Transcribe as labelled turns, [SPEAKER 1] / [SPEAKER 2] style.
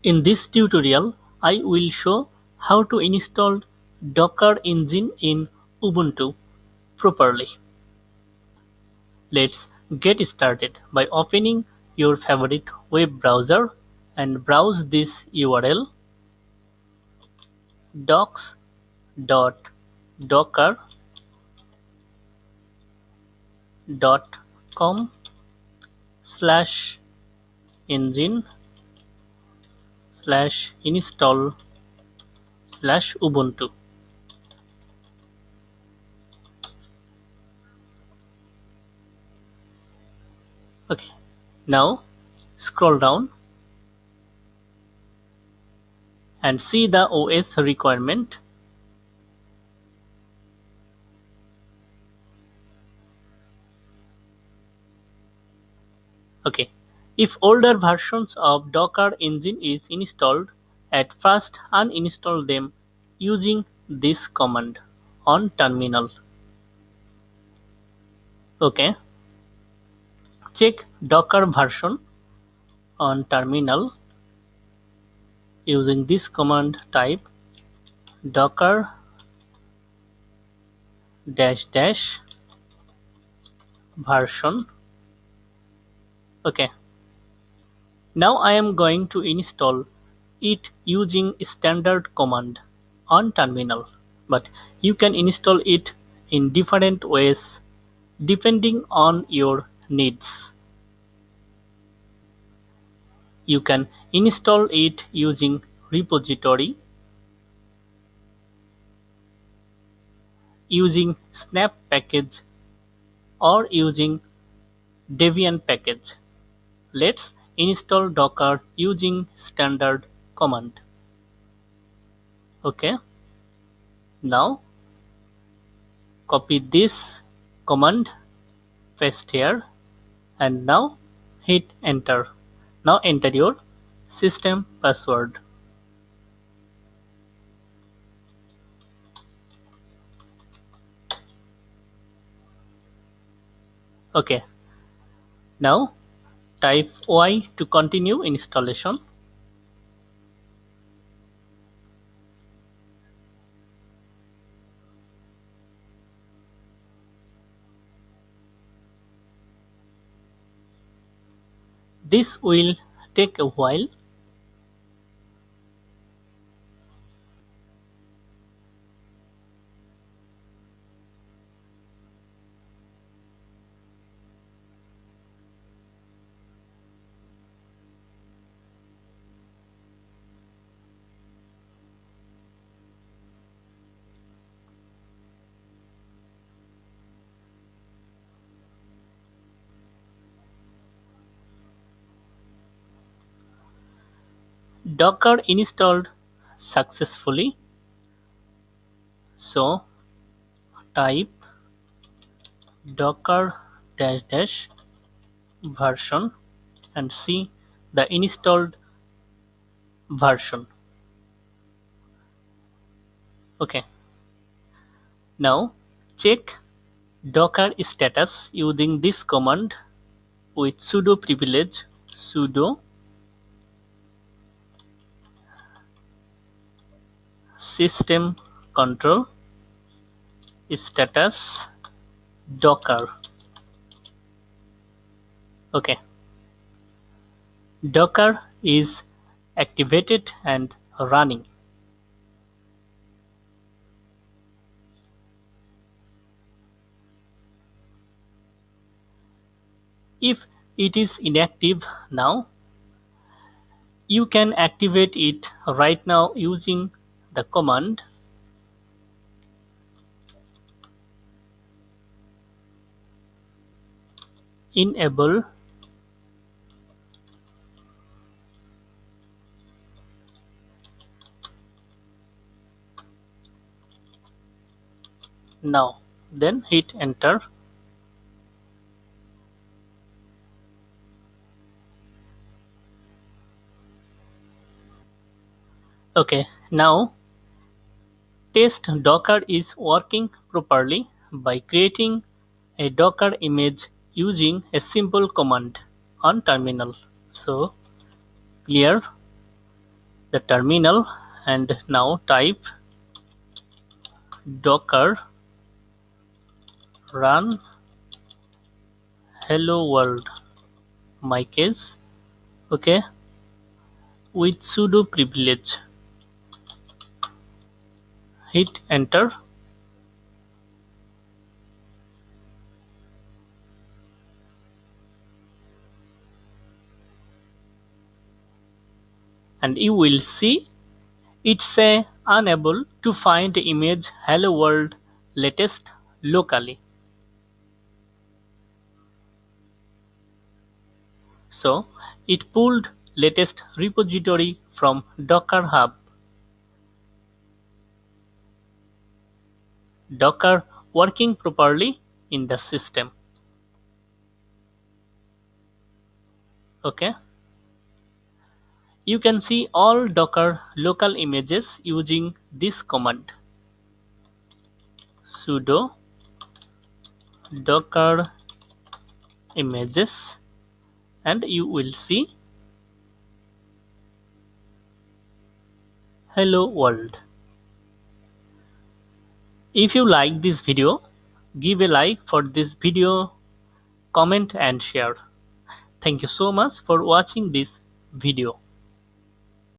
[SPEAKER 1] In this tutorial, I will show how to install Docker engine in Ubuntu properly. Let's get started by opening your favorite web browser and browse this URL docs.engine/install/ubuntu. Okay, now scroll down and see the OS requirement. Okay, if older versions of Docker engine is installed, at first uninstall them using this command on terminal. Okay, check Docker version on terminal using this command. Type docker dash dash version. Okay, now I am going to install it using standard command on terminal, but you can install it in different ways depending on your needs. You can install it using repository, using snap package, or using Debian package. Let's install Docker using standard command. Okay, now copy this command, paste here, and now hit enter. Now enter your system password. Okay, now type Y to continue installation. This will take a while. Docker installed successfully. So type docker dash dash version and see the installed version. Okay, now check Docker status using this command with sudo privilege sudo system control status docker. Okay, Docker is activated and running. If it is inactive now, you can activate it right now using the command enable now, then hit enter. Okay, now test Docker is working properly by creating a Docker image using a simple command on terminal. So clear the terminal, and now type docker run hello world, my case, okay, with sudo privilege. Hit enter, and you will see it say unable to find image hello world latest locally. So it pulled latest repository from Docker Hub. Docker working properly in the system. Okay. You can see all Docker local images using this command sudo docker images, and you will see hello world. If you like this video, give a like for this video, comment and share. Thank you so much for watching this video.